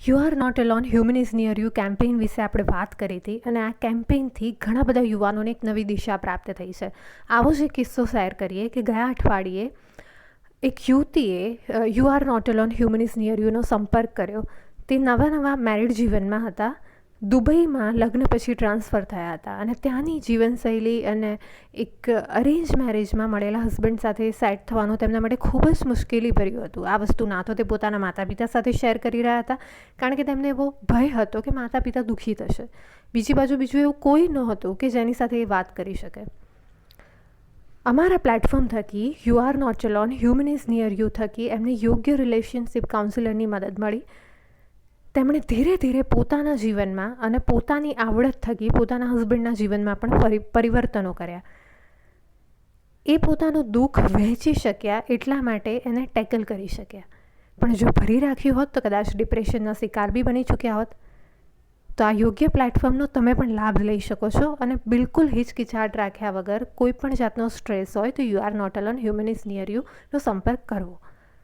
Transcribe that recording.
You are not alone, human is near you campaign વિશે આપણે વાત કરી હતી અને આ કેમ્પેઇનથી ઘણા બધા યુવાનોને એક નવી દિશા પ્રાપ્ત થઈ છે. આવો જ એક કિસ્સો શેર કરીએ કે ગયા અઠવાડિયે એક યુવતીએ you are not alone, human is near યુનો સંપર્ક કર્યો. તે નવા મેરિડ જીવનમાં હતા. દુબઈમાં લગ્ન પછી ટ્રાન્સફર થયા હતા અને ત્યાંની જીવનશૈલી અને એક અરેન્જ મેરેજમાં મળેલા હસબન્ડ સાથે સેટ થવાનું તેમના માટે ખૂબ જ મુશ્કેલી ભર્યું હતું. આ વસ્તુ ના તો તે પોતાના માતા પિતા સાથે શેર કરી રહ્યા હતા, કારણ કે તેમને એવો ભય હતો કે માતા પિતા દુઃખી થશે. બીજી બાજુ બીજું એવું કોઈ ન હતું કે જેની સાથે એ વાત કરી શકે. અમારા પ્લેટફોર્મ થકી you are not alone, human is near you થકી એમને યોગ્ય રિલેશનશિપ કાઉન્સિલરની મદદ મળી. તેમણે ધીરે ધીરે પોતાના જીવનમાં અને પોતાની આવડત થકી પોતાના હસબન્ડના જીવનમાં પણ પરિવર્તનો કર્યા. એ પોતાનું દુઃખ વહેંચી શક્યા એટલા માટે એને ટેકલ કરી શક્યા. પણ જો ભરી રાખ્યું હોત તો કદાચ ડિપ્રેશનના શિકાર બી બની ચૂક્યા હોત. તો આ યોગ્ય પ્લેટફોર્મનો તમે પણ લાભ લઈ શકો છો અને બિલકુલ હિચકિચાટ રાખ્યા વગર કોઈ પણ જાતનો સ્ટ્રેસ હોય તો you are not alone, human is near યુનો સંપર્ક કરવો.